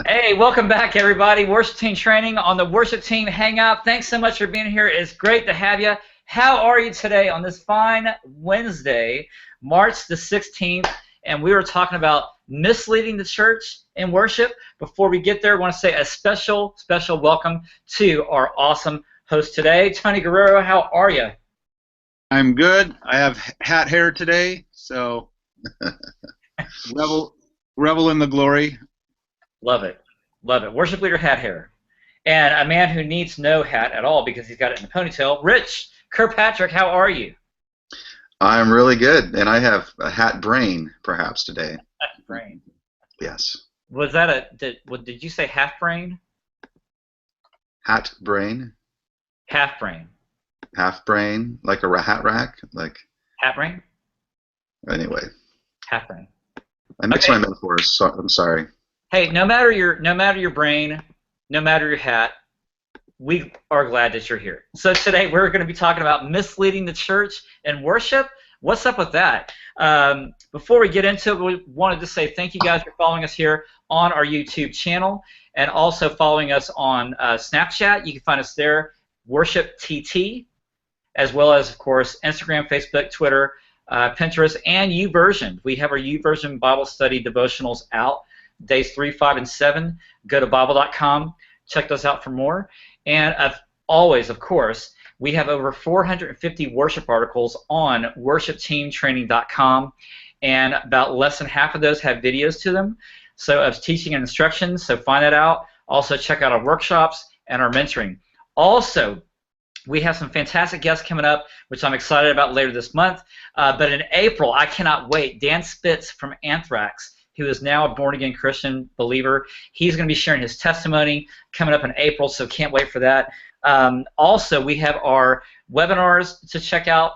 Hey, welcome back, everybody. Worship team training on the worship team Hangout. Thanks so much for being here. It's great to have you. How are you today on this fine Wednesday, March the 16th? And we were talking about misleading the church in worship. Before we get there, I want to say a special, special welcome to our awesome host today, Tony Guerrero. How are you? I'm good. I have hat hair today, so revel revel in the glory. Love it. Love it. Worship leader hat hair. And a man who needs no hat at all because he's got it in a ponytail, Rich Kirkpatrick. How are you? I'm really good, and I have a hat brain perhaps today. Brain. Yes, Was that did you say half brain? hat brain, Half brain. half brain, like a hat rack. Like Hat brain? anyway, Half brain. I mix Okay. my metaphors. So I'm sorry. Hey, no matter your brain, no matter your hat, we are glad that you're here. So today we're going to be talking about misleading the church and worship. What's up with that? Before we get into it, we wanted to say thank you guys for following us here on our YouTube channel and also following us on Snapchat. You can find us there, Worship TT, as well as, of course, Instagram, Facebook, Twitter, Pinterest, and YouVersion. We have our YouVersion Bible study devotionals out, days 3, 5, and 7. Go to Bible.com. Check those out for more. And always, of course, we have over 450 worship articles on worshipteamtraining.com, and about less than half of those have videos to them. So of teaching and instructions, so find that out. Also check out our workshops and our mentoring. Also, we have some fantastic guests coming up, which I'm excited about later this month. But in April, I cannot wait. Dan Spitz from Anthrax, who is now a born-again Christian believer, he's going to be sharing his testimony coming up in April, so can't wait for that. Also, we have our webinars to check out.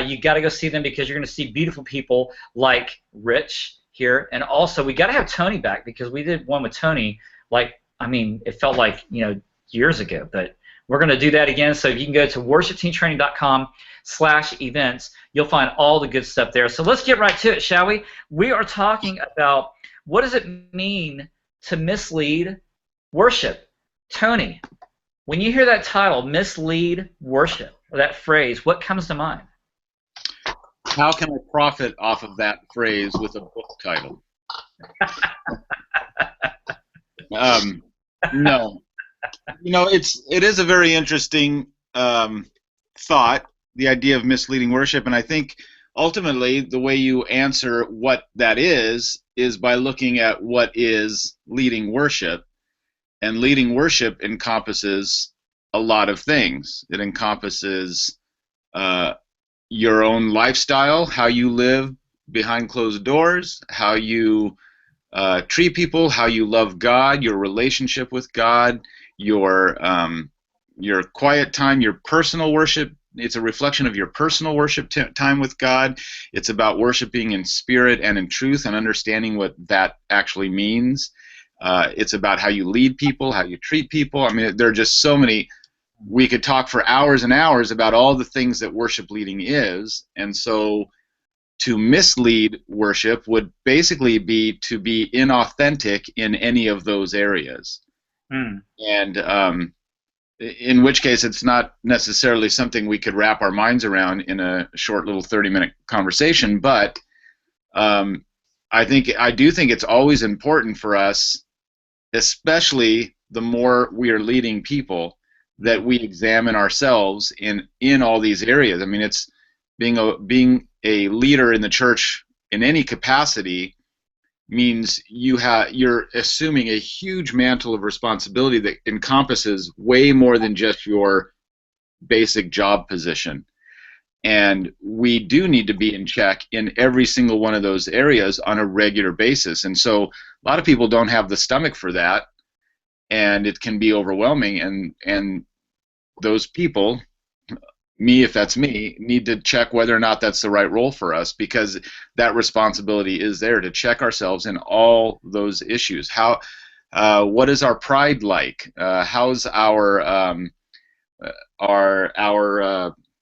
You got to go see them because you're going to see beautiful people like Rich here. And also, we got to have Tony back because we did one with Tony, like, I mean, it felt like, years ago, but we're going to do that again, so you can go to worshipteamtraining.com/events. You'll find all the good stuff there. So let's get right to it, shall we? We are talking about what does it mean to mislead worship. Tony, when you hear that title, mislead worship, or that phrase, what comes to mind? How can I profit off of that phrase with a book title? No, it is a very interesting thought, the idea of misleading worship, and I think ultimately the way you answer what that is by looking at what is leading worship. And leading worship encompasses a lot of things. It encompasses your own lifestyle, how you live behind closed doors, how you treat people, how you love God, your relationship with God, your quiet time, your personal worship. It's a reflection of your personal worship time with God. It's about worshiping in spirit and in truth and understanding what that actually means. It's about how you lead people, how you treat people. I mean, there are just so many. We could talk for hours and hours about all the things that worship leading is. And so to mislead worship would basically be to be inauthentic in any of those areas. And in which case it's not necessarily something we could wrap our minds around in a short little 30-minute conversation, but I do think it's always important for us, especially the more we are leading people, that we examine ourselves in all these areas. I mean, it's being a leader in the church in any capacity means you're assuming a huge mantle of responsibility that encompasses way more than just your basic job position. And we do need to be in check in every single one of those areas on a regular basis. And so a lot of people don't have the stomach for that, and it can be overwhelming. And those people, me if that's me, need to check whether or not that's the right role for us, because that responsibility is there to check ourselves in all those issues. What is our pride like? How's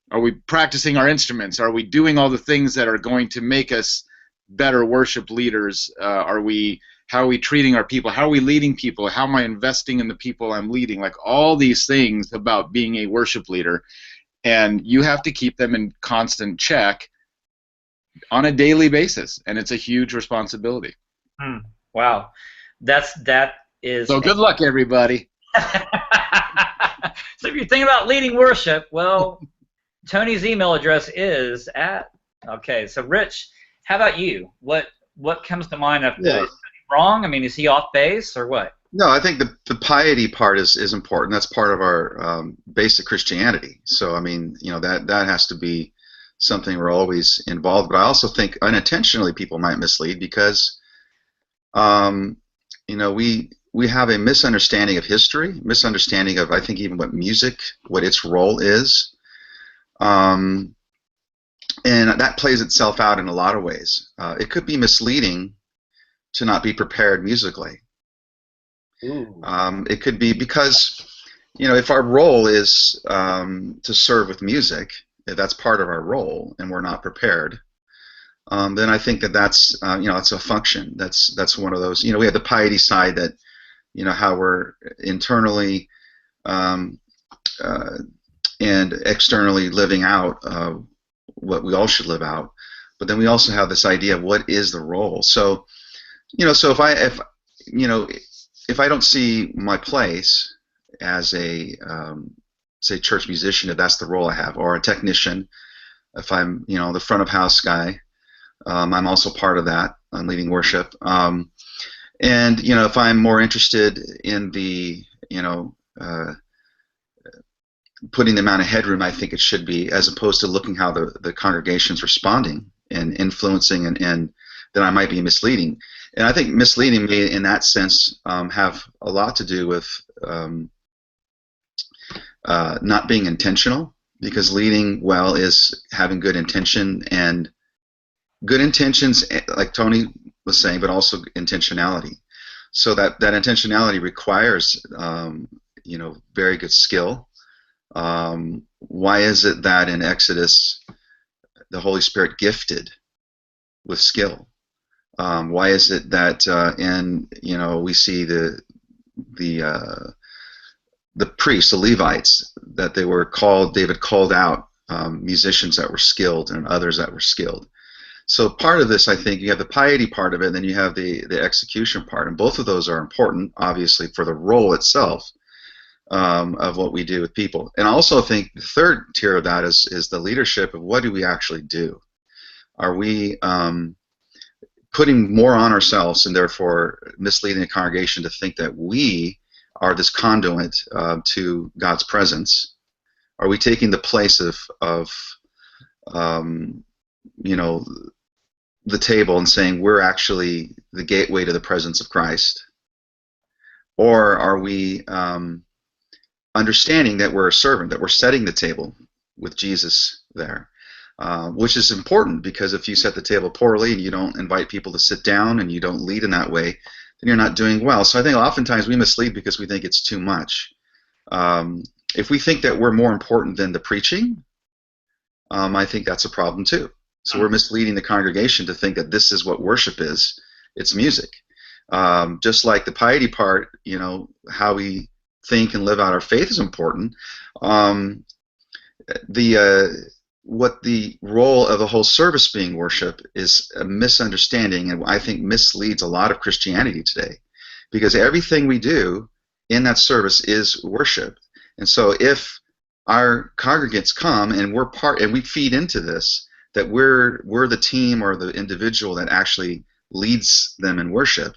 are we practicing our instruments? Are we doing all the things that are going to make us better worship leaders? Are we how are we treating our people, how are we leading people, how am I investing in the people I'm leading, like all these things about being a worship leader, and you have to keep them in constant check on a daily basis, and it's a huge responsibility. Wow, that is. So good luck, everybody. So if you're thinking about leading worship, well, Tony's email address is at. Okay, so Rich, how about you? What comes to mind after Yeah. this? Wrong? I mean, is he off base or what? No, I think the piety part is important. That's part of our basic Christianity. So I mean, you know, that has to be something we're always involved. But I also think unintentionally people might mislead because, you know, we have a misunderstanding of history, misunderstanding of, I think, even what music, what its role is, and that plays itself out in a lot of ways. It could be misleading to not be prepared musically. It could be because, you know, if our role is to serve with music, if that's part of our role, and we're not prepared, then I think that's you know, it's a function. That's one of those. You know, we have the piety side that, you know, how we're internally and externally living out what we all should live out. But then we also have this idea of what is the role. So, you know, so if you know, if I don't see my place as a say church musician, if that's the role I have, or a technician, if I'm, you know, the front of house guy, I'm also part of that. I'm leading worship, and you know, if I'm more interested in the, you know, putting the amount of headroom I think it should be, as opposed to looking how the congregation's responding and influencing, and then I might be misleading. And I think misleading may, in that sense, have a lot to do with not being intentional, because leading well is having good intention, and good intentions, like Tony was saying, but also intentionality. So that intentionality requires, you know, very good skill. Why is it that in Exodus the Holy Spirit gifted with skill? Why is it that in, you know, we see the priests, the Levites, that they were called, David called out musicians that were skilled and others that were skilled. So part of this, I think, you have the piety part of it, and then you have the execution part, and both of those are important, obviously, for the role itself of what we do with people. And I also think the third tier of that is the leadership of what do we actually do. Are we putting more on ourselves and therefore misleading the congregation to think that we are this conduit to God's presence? Are we taking the place of you know, the table and saying we're actually the gateway to the presence of Christ? Or are we understanding that we're a servant, that we're setting the table with Jesus there? Which is important, because if you set the table poorly and you don't invite people to sit down and you don't lead in that way, then you're not doing well. So I think oftentimes we mislead because we think it's too much. If we think that we're more important than the preaching, I think that's a problem too. So we're misleading the congregation to think that this is what worship is. It's music. Just like the piety part, you know, how we think and live out our faith is important. What the role of the whole service being worship is a misunderstanding, and I think misleads a lot of Christianity today, because everything we do in that service is worship. And so if our congregants come and we're part, and we feed into this, that we're the team or the individual that actually leads them in worship,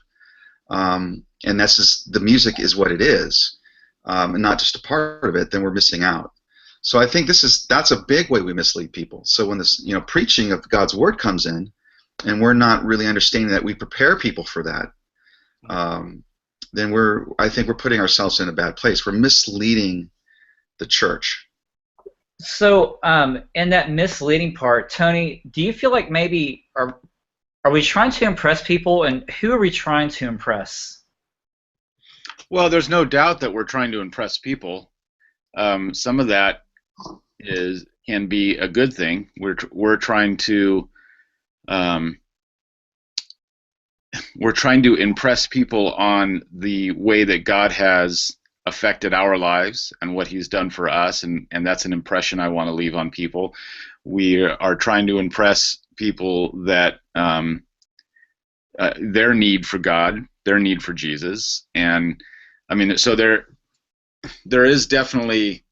and that's just, the music is what it is, and not just a part of it, then we're missing out. So I think that's a big way we mislead people. So when this, you know, preaching of God's word comes in, and we're not really understanding that we prepare people for that, then I think we're putting ourselves in a bad place. We're misleading the church. So, in that misleading part, Tony, do you feel like maybe are we trying to impress people, and who are we trying to impress? Well, there's no doubt that we're trying to impress people. Some of that can be a good thing. We're trying to we're trying to impress people on the way that God has affected our lives and what He's done for us, and that's an impression I want to leave on people. We are trying to impress people that their need for God, their need for Jesus, and I mean, so there is definitely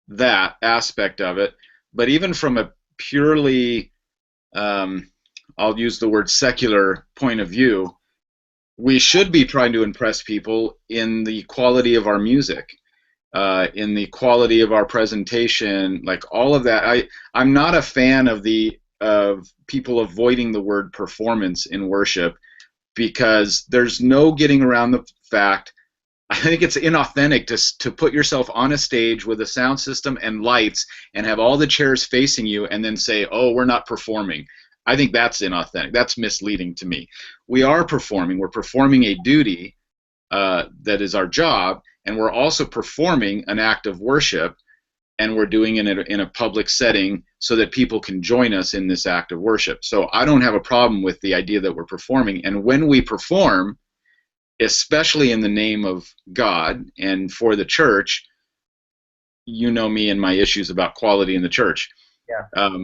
that aspect of it, but even from a purely I'll use the word secular point of view, we should be trying to impress people in the quality of our music, in the quality of our presentation, like all of that. I'm not a fan of people avoiding the word performance in worship, because there's no getting around the fact. I think it's inauthentic to put yourself on a stage with a sound system and lights and have all the chairs facing you and then say, oh, we're not performing. I think that's inauthentic. That's misleading to me. We are performing. We're performing a duty that is our job, and we're also performing an act of worship, and we're doing it in a public setting so that people can join us in this act of worship. So I don't have a problem with the idea that we're performing. And when we perform, especially in the name of God and for the church, you know me and my issues about quality in the church. Yeah.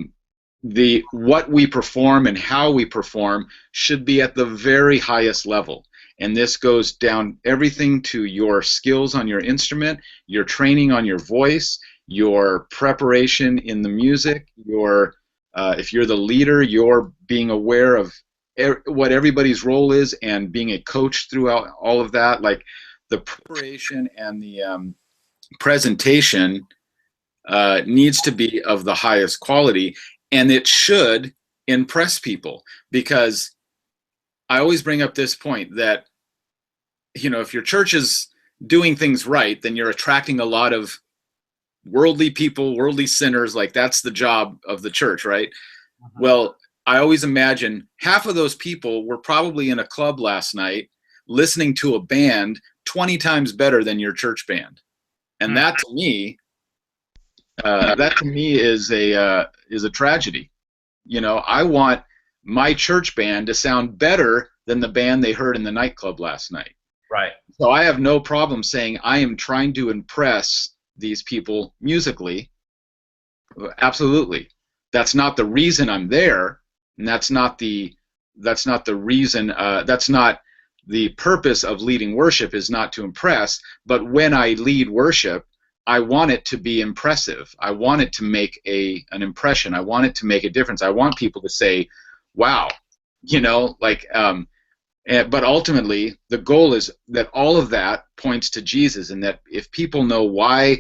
What we perform and how we perform should be at the very highest level. And this goes down everything to your skills on your instrument, your training on your voice, your preparation in the music, if you're the leader, you're being aware of what everybody's role is and being a coach throughout all of that. Like the preparation and the presentation needs to be of the highest quality, and it should impress people, because I always bring up this point that, if your church is doing things right, then you're attracting a lot of worldly people, worldly sinners. Like, that's the job of the church, right? Mm-hmm. Well, I always imagine half of those people were probably in a club last night listening to a band 20 times better than your church band. And that to me is a tragedy. I want my church band to sound better than the band they heard in the nightclub last night. Right. So I have no problem saying I am trying to impress these people musically. Absolutely. That's not the reason I'm there, and that's not the reason. That's not the purpose of leading worship, is not to impress. But when I lead worship, I want it to be impressive. I want it to make an impression. I want it to make a difference. I want people to say, "Wow," but ultimately, the goal is that all of that points to Jesus, and that if people know why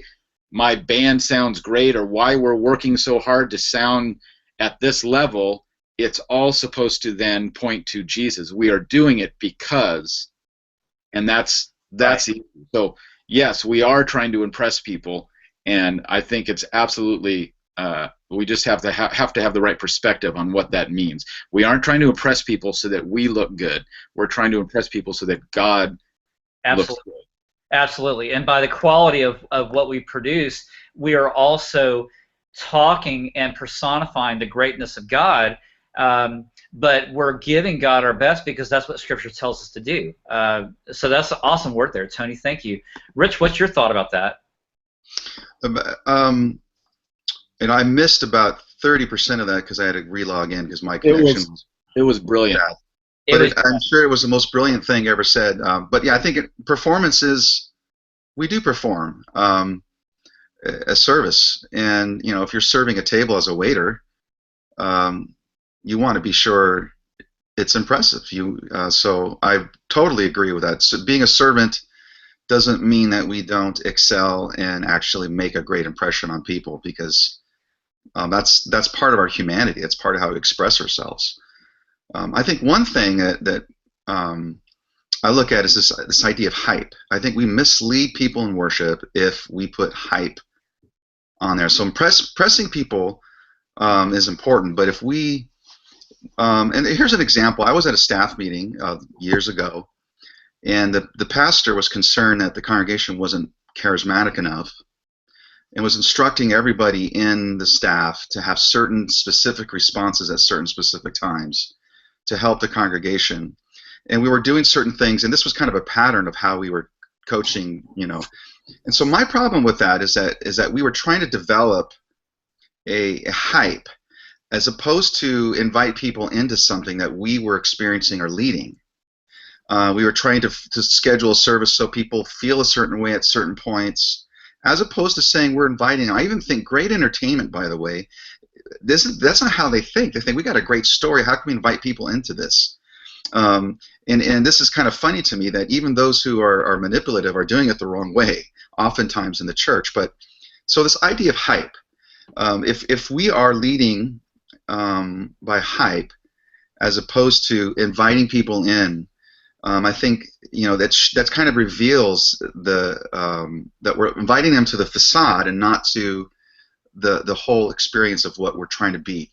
my band sounds great or why we're working so hard to sound at this level, it's all supposed to then point to Jesus. We are doing it because, and that's right. So yes, we are trying to impress people, and I think it's absolutely. We just have to have the right perspective on what that means. We aren't trying to impress people so that we look good. We're trying to impress people so that God looks good. Absolutely. And by the quality of what we produce, we are also talking and personifying the greatness of God, but we're giving God our best because that's what Scripture tells us to do. So that's an awesome word there, Tony. Thank you. Rich, what's your thought about that? And I missed about 30% of that because I had to relog in because my connection. It was brilliant. I'm sure it was the most brilliant thing ever said. But yeah, I think performance is, we do perform a service, and if you're serving a table as a waiter, you want to be sure it's impressive. So I totally agree with that. So being a servant doesn't mean that we don't excel and actually make a great impression on people, because that's part of our humanity. It's part of how we express ourselves. I think one thing that I look at is this idea of hype. I think we mislead people in worship if we put hype on there. So impressing people is important, but if we and here's an example. I was at a staff meeting years ago, and the pastor was concerned that the congregation wasn't charismatic enough, and was instructing everybody in the staff to have certain specific responses at certain specific times to help the congregation. and we were doing certain things, and this was kind of a pattern of how we were coaching, And so my problem with that is that we were trying to develop a hype as opposed to invite people into something that we were experiencing or leading. We were trying to schedule a service so people feel a certain way at certain points, as opposed to saying we're inviting them. I even think great entertainment, by the way, that's not how they think. They think we got a great story. How can we invite people into this? And this is kind of funny to me that even those who are manipulative are doing it the wrong way, oftentimes in the church. But so this idea of hype, if we are leading by hype as opposed to inviting people in, I think that kind of reveals that we're inviting them to the facade and not to the whole experience of what we're trying to be,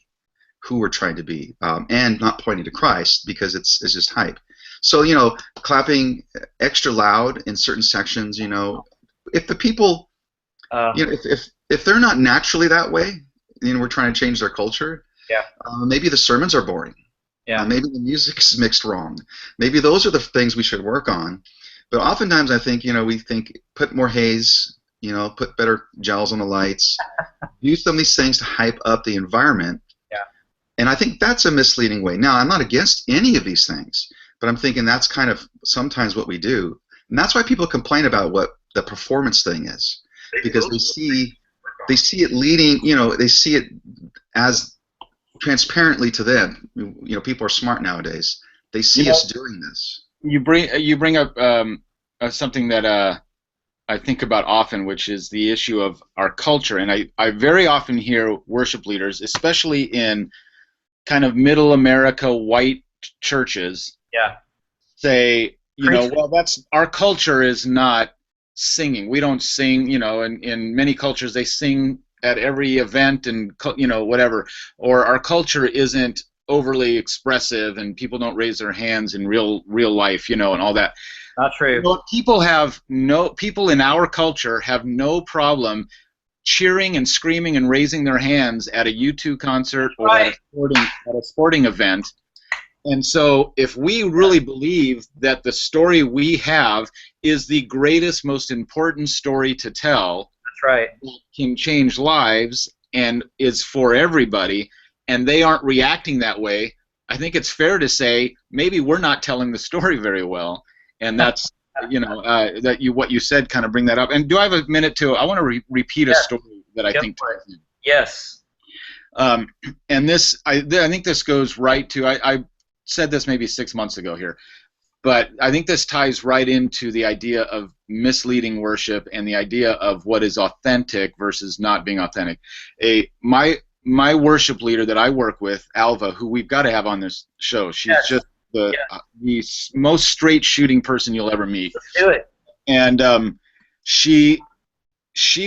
who we're trying to be, and not pointing to Christ because it's just hype. So clapping extra loud in certain sections, if the people, if they're not naturally that way, we're trying to change their culture. Yeah. Maybe the sermons are boring. Yeah. Maybe the music's mixed wrong. Maybe those are the things we should work on. But oftentimes I think, we think put more haze, put better gels on the lights, use some of these things to hype up the environment. Yeah. And I think that's a misleading way. Now, I'm not against any of these things, but I'm thinking that's kind of sometimes what we do. And that's why people complain about what the performance thing is. Because they see it leading, they see it as transparently to them. People are smart nowadays. They see us doing this. You bring up something that I think about often, which is the issue of our culture. And I very often hear worship leaders, especially in kind of middle America white churches, say, well, that's our culture is not singing. We don't sing, in many cultures they sing at every event and whatever, or our culture isn't overly expressive and people don't raise their hands in real life, and all that. Not true. People in our culture have no problem cheering and screaming and raising their hands at a U2 concert or at a sporting event. And so if we really believe that the story we have is the greatest, most important story to tell, that's right, that can change lives and is for everybody, and they aren't reacting that way, I think it's fair to say maybe we're not telling the story very well. And that's, what you said kind of bring that up. And do I have a minute to, I want to repeat a story that I think ties in. Yes. And this, I think this goes right to, I said this maybe 6 months ago here, but I think this ties right into the idea of misleading worship and the idea of what is authentic versus not being authentic. My worship leader that I work with, Alva, who we've got to have on this show, she's just the most straight shooting person you'll ever meet. Let's do it. And she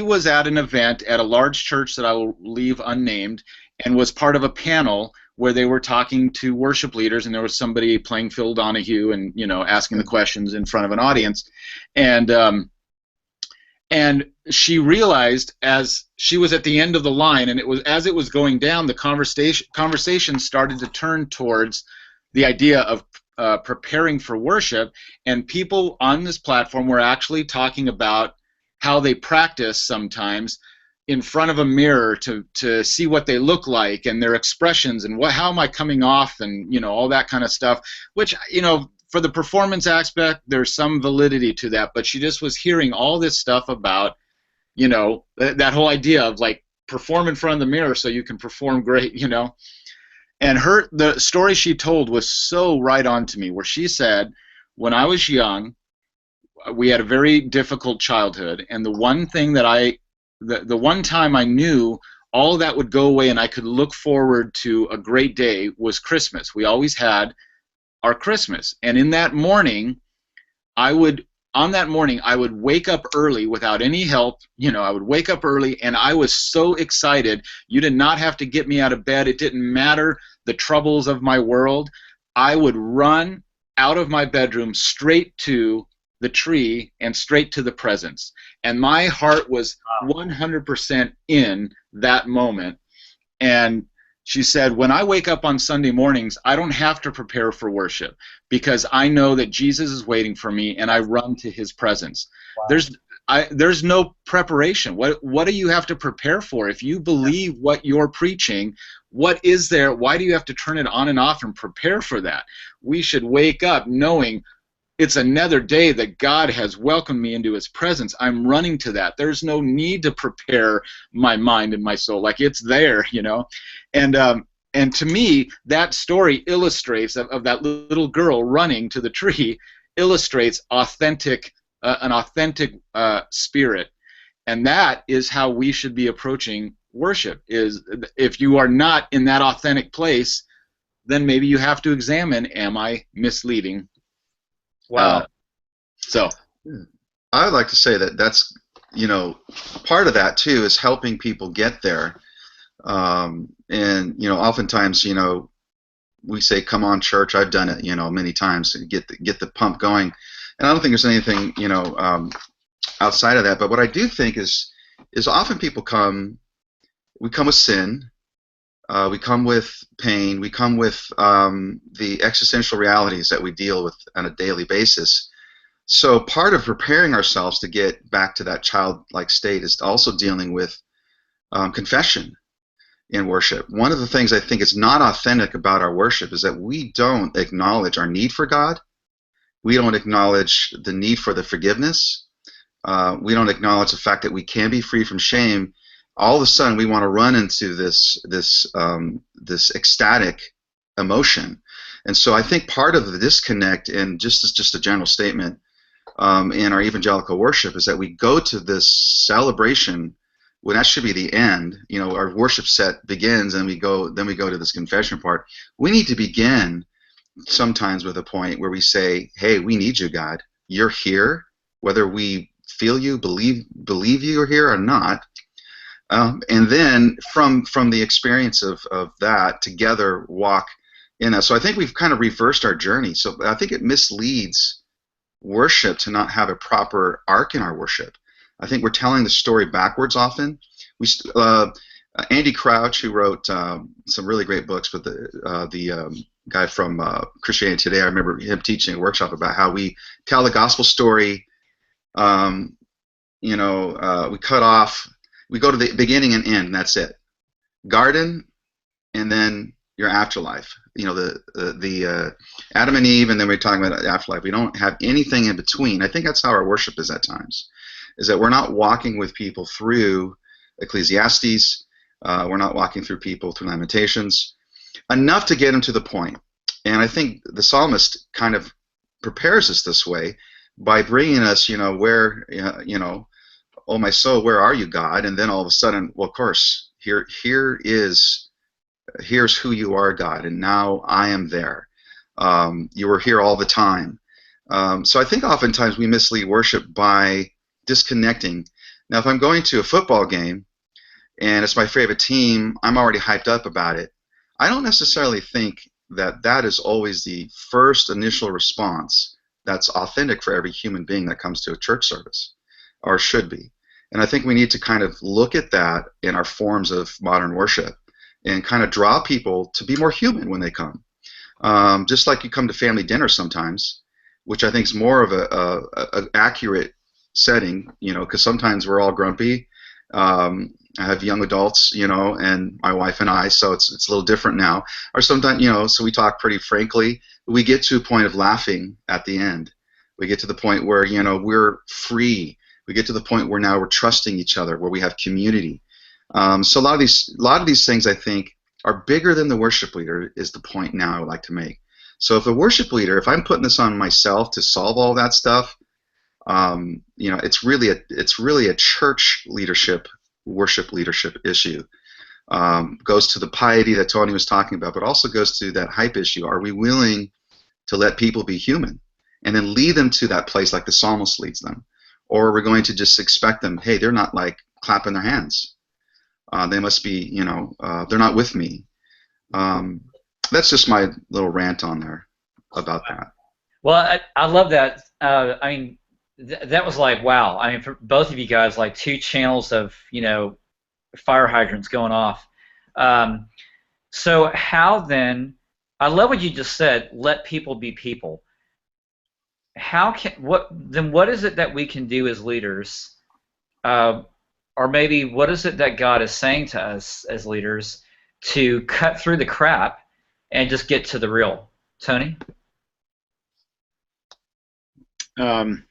was at an event at a large church that I will leave unnamed, and was part of a panel where they were talking to worship leaders, and there was somebody playing Phil Donahue and asking the questions in front of an audience, and she realized as she was at the end of the line, and as it was going down, the conversation started to turn towards the idea of preparing for worship, and people on this platform were actually talking about how they practice sometimes in front of a mirror to see what they look like and their expressions and how am I coming off and all that kind of stuff, which for the performance aspect there's some validity to that, but she just was hearing all this stuff about that whole idea of like perform in front of the mirror so you can perform great, and the story she told was so right on to me, where she said, when I was young we had a very difficult childhood, and the one thing that the one time I knew all that would go away and I could look forward to a great day was Christmas. We always had our Christmas, and in that morning I would wake up early without any help. I would wake up early and I was so excited. You did not have to get me out of bed. It didn't matter the troubles of my world. I would run out of my bedroom straight to the tree and straight to the presents. And my heart was 100% in that moment. And She said, when I wake up on Sunday mornings, I don't have to prepare for worship because I know that Jesus is waiting for me and I run to his presence. Wow. There's no preparation. What do you have to prepare for? If you believe what you're preaching, what is there? Why do you have to turn it on and off and prepare for that? We should wake up knowing it's another day that God has welcomed me into his presence. I'm running to that. There's no need to prepare my mind and my soul. Like, it's there, you know. And to me, that story illustrates of that little girl running to the tree illustrates an authentic spirit. And that is how we should be approaching worship. Is if you are not in that authentic place, then maybe you have to examine, am I misleading? Wow. So I would like to say that that's, you know, part of that too is helping people get there. And, you know, oftentimes, you know, we say, come on, church. I've done it, you know, many times to get the pump going. And I don't think there's anything, you know, outside of that. But what I do think is often people we come with sin. We come with pain. We come with the existential realities that we deal with on a daily basis. So part of preparing ourselves to get back to that childlike state is also dealing with confession in worship. One of the things I think is not authentic about our worship is that we don't acknowledge our need for God. We don't acknowledge the need for the forgiveness. We don't acknowledge the fact that we can be free from shame. All of a sudden, we want to run into this ecstatic emotion, and so I think part of the disconnect, and just a general statement, in our evangelical worship, is that we go to this celebration when that should be the end. You know, our worship set begins, and then we go to this confession part. We need to begin sometimes with a point where we say, "Hey, we need you, God. You're here, whether we feel you, believe you are here or not." And then from the experience of that, together walk in that. So I think we've kind of reversed our journey. So I think it misleads worship to not have a proper arc in our worship. I think we're telling the story backwards often. Andy Crouch, who wrote some really great books, but the guy from Christianity Today, I remember him teaching a workshop about how we tell the gospel story. You know, we go to the beginning and end, and that's it. Garden, and then your afterlife. You know, the Adam and Eve, and then we're talking about the afterlife. We don't have anything in between. I think that's how our worship is at times, is that we're not walking with people through Ecclesiastes. We're not walking through people through Lamentations, enough to get them to the point. And I think the psalmist kind of prepares us this way by bringing us, you know, where, you know, oh my soul, where are you, God? And then all of a sudden, well, of course, here's who you are, God, and now I am there. You were here all the time. So I think oftentimes we mislead worship by disconnecting. Now, if I'm going to a football game and it's my favorite team, I'm already hyped up about it. I don't necessarily think that is always the first initial response that's authentic for every human being that comes to a church service, or should be. And I think we need to kind of look at that in our forms of modern worship and kind of draw people to be more human when they come. Just like you come to family dinner sometimes, which I think is more of a accurate setting, you know, because sometimes we're all grumpy. I have young adults, you know, and my wife and I, so it's a little different now. Or sometimes, you know, so we talk pretty frankly. We get to a point of laughing at the end. We get to the point where, you know, we're free. We get to the point where now we're trusting each other, where we have community. So a lot of these things, I think, are bigger than the worship leader, is the point now I would like to make. So if a worship leader, if I'm putting this on myself to solve all that stuff, you know, it's really a church leadership, worship leadership issue. Goes to the piety that Tony was talking about, but also goes to that hype issue. Are we willing to let people be human and then lead them to that place like the psalmist leads them? Or are we going to just expect them, hey, they're not like clapping their hands. They must be, you know, they're not with me. That's just my little rant on there about that. Well, I love that. I mean, that was like, wow. I mean, for both of you guys, like two channels of, you know, fire hydrants going off. So how then? I love what you just said. Let people be people. How can what is it that we can do as leaders, uh, or maybe what is it that God is saying to us as leaders to cut through the crap and just get to the real? Tony? Um,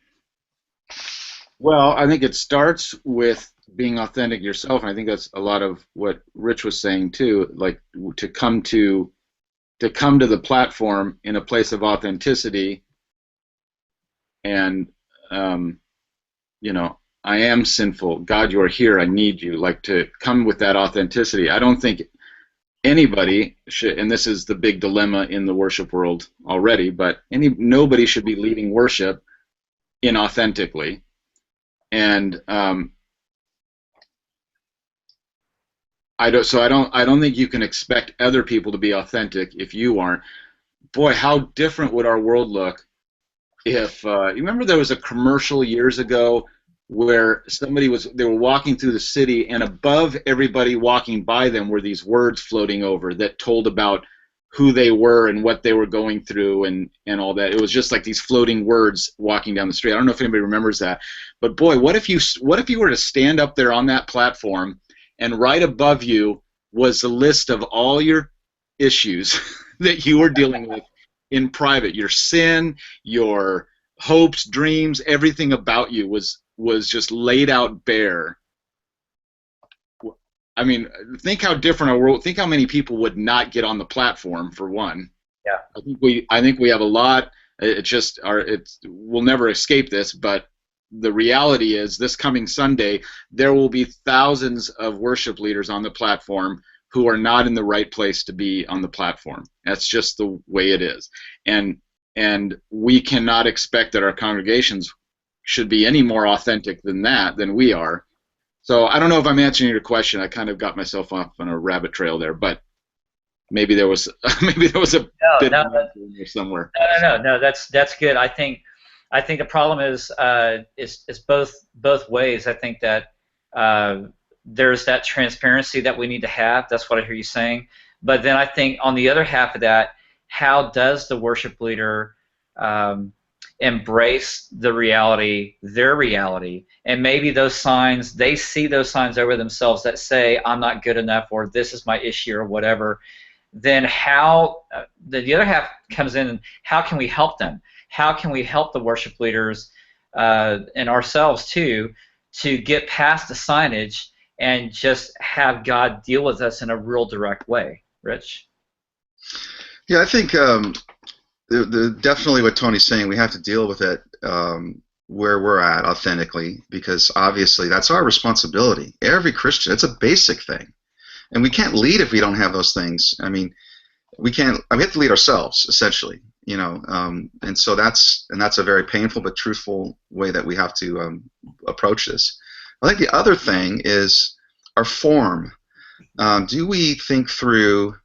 well, I think it starts with being authentic yourself, and I think that's a lot of what Rich was saying too. Like to come to the platform in a place of authenticity, and um, I am sinful. God, you are here. I need you. Like to come with that authenticity. I don't think anybody should, and this is the big dilemma in the worship world already, but nobody should be leading worship inauthentically. And I don't think you can expect other people to be authentic if you aren't. Boy, how different would our world look if you remember there was a commercial years ago where they were walking through the city, and above everybody walking by them were these words floating over that told about who they were and what they were going through and all that. It was just like these floating words walking down the street. I don't know if anybody remembers that, but boy, what if you were to stand up there on that platform, and right above you was a list of all your issues that you were dealing with in private, your sin, your hopes, dreams, everything about you was just laid out bare. I mean, think how different our world. Think how many people would not get on the platform for one. Yeah. I think we have a lot. We'll never escape this, but the reality is this coming Sunday there will be thousands of worship leaders on the platform who are not in the right place to be on the platform. That's just the way it is. And we cannot expect that our congregations should be any more authentic than we are. So I don't know if I'm answering your question. I kind of got myself off on a rabbit trail there, but maybe there was a bit No, of there somewhere. no. That's good. I think the problem is both ways. I think that there's that transparency that we need to have. That's what I hear you saying. But then I think on the other half of that, how does the worship leader embrace the reality, their reality, and maybe those signs, they see those signs over themselves that say, I'm not good enough, or this is my issue, or whatever. Then how, the other half comes in, and how can we help them? How can we help the worship leaders and ourselves too to get past the signage and just have God deal with us in a real direct way? Rich? Yeah, I think definitely what Tony's saying, we have to deal with it where we're at authentically, because obviously that's our responsibility. Every Christian, it's a basic thing. And we can't lead if we don't have those things. I mean, we have to lead ourselves, essentially, and so that's a very painful but truthful way that we have to approach this. I think the other thing is our form. Do we think through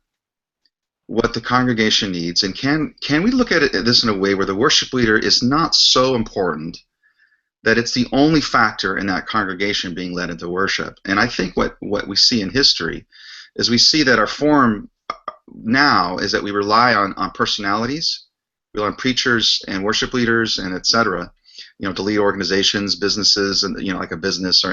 what the congregation needs, and can we look at this in a way where the worship leader is not so important that it's the only factor in that congregation being led into worship? And I think what we see in history is we see that our form now is that we rely on personalities, we rely on preachers and worship leaders and etc. To lead organizations, businesses, and like a business.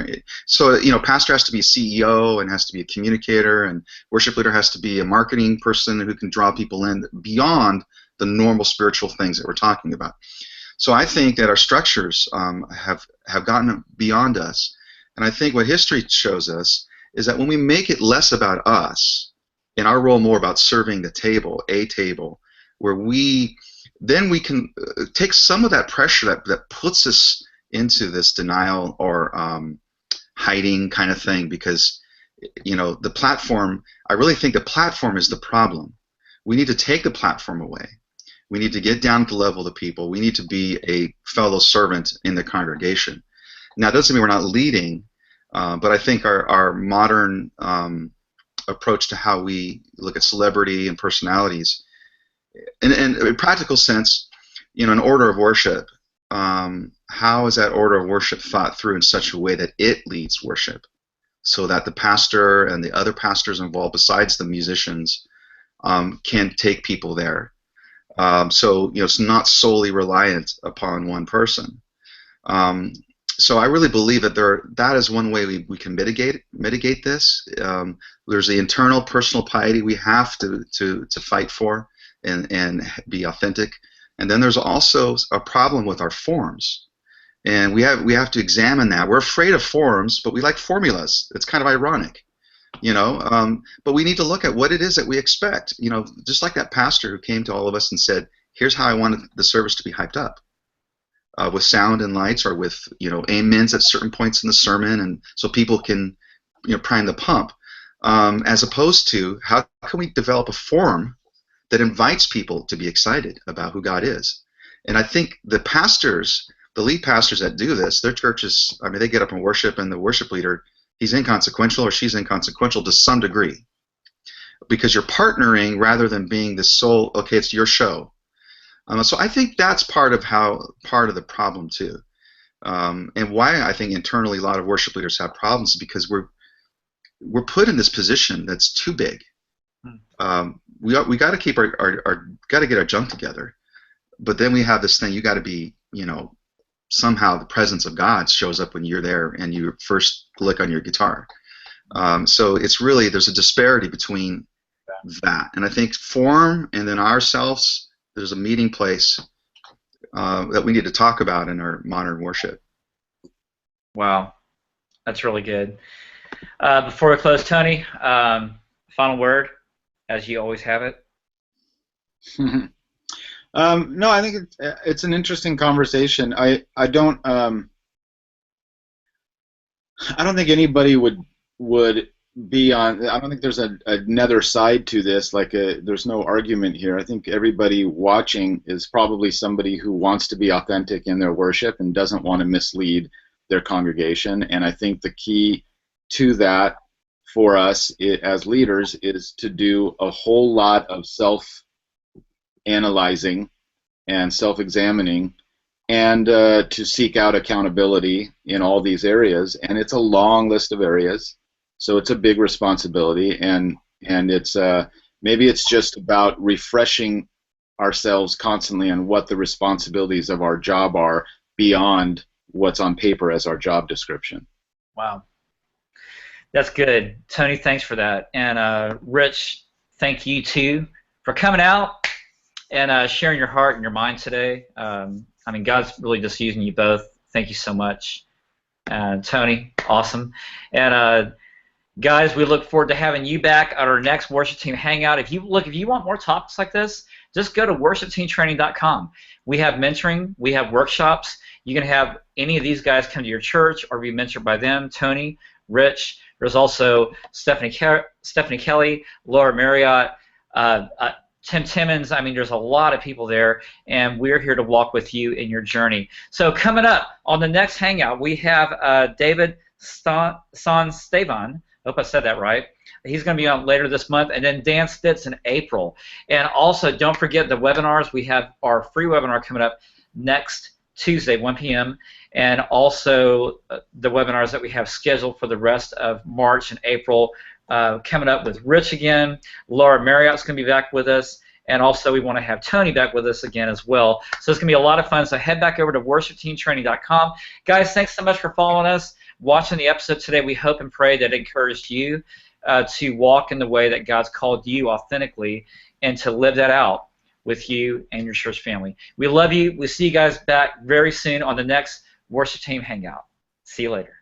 So pastor has to be a CEO and has to be a communicator, and worship leader has to be a marketing person who can draw people in beyond the normal spiritual things that we're talking about. So I think that our structures have gotten beyond us, and I think what history shows us is that when we make it less about us, and our role more about serving the table, a table, where we can take some of that pressure that puts us into this denial or hiding kind of thing, because the platform, I really think the platform is the problem. We need to take the platform away. We need to get down to the level of the people. We need to be a fellow servant in the congregation. Now, it doesn't mean we're not leading, but I think our modern approach to how we look at celebrity and personalities, in a practical sense, an order of worship, how is that order of worship thought through in such a way that it leads worship, so that the pastor and the other pastors involved, besides the musicians, can take people there. So it's not solely reliant upon one person. So I really believe that that is one way we can mitigate this. There's the internal personal piety we have to fight for and be authentic, and then there's also a problem with our forms, and we have to examine that. We're afraid of forms, but we like formulas. It's kind of ironic, but we need to look at what it is that we expect. Just like that pastor who came to all of us and said, "Here's how I wanted the service to be hyped up." With sound and lights, or with amens at certain points in the sermon, and so people can prime the pump, as opposed to how can we develop a form that invites people to be excited about who God is. And I think the lead pastors that do this, their churches, they get up and worship, and the worship leader, he's inconsequential or she's inconsequential to some degree, because you're partnering rather than being the sole, okay, it's your show. So I think that's part of the problem too, and why I think internally a lot of worship leaders have problems is because we're put in this position that's too big. We got to keep got to get our junk together, but then we have this thing. You got to be somehow the presence of God shows up when you're there and you first lick on your guitar. So it's really, there's a disparity between that, and I think form and then ourselves. There's a meeting place that we need to talk about in our modern worship. Wow, that's really good. Before we close, Tony, final word, as you always have it. No, I think it's an interesting conversation. I don't think anybody would be on. I don't think there's another side to this. There's no argument here. I think everybody watching is probably somebody who wants to be authentic in their worship and doesn't want to mislead their congregation. And I think the key to that for us as leaders is to do a whole lot of self-analyzing and self-examining, and to seek out accountability in all these areas. And it's a long list of areas. So it's a big responsibility, and it's maybe it's just about refreshing ourselves constantly on what the responsibilities of our job are beyond what's on paper as our job description. Wow, that's good, Tony. Thanks for that, and Rich, thank you too for coming out and sharing your heart and your mind today. God's really just using you both. Thank you so much, Tony. Awesome, and. Guys, we look forward to having you back at our next Worship Team Hangout. If you want more topics like this, just go to worshipteamtraining.com. We have mentoring, we have workshops. You can have any of these guys come to your church or be mentored by them. Tony, Rich. There's also Stephanie Kelly, Laura Marriott, Tim Timmons. There's a lot of people there, and we're here to walk with you in your journey. So coming up on the next Hangout, we have David Sanstevan. I hope I said that right. He's going to be on later this month, and then Dan Stitz in April. And also, don't forget the webinars. We have our free webinar coming up next Tuesday, 1 p.m., and also the webinars that we have scheduled for the rest of March and April coming up with Rich again. Laura Marriott's going to be back with us, and also we want to have Tony back with us again as well. So it's going to be a lot of fun, so head back over to worshipteamtraining.com. Guys, thanks so much for following us. Watching the episode today, we hope and pray that it encouraged you to walk in the way that God's called you authentically and to live that out with you and your church family. We love you. We'll see you guys back very soon on the next Worship Team Hangout. See you later.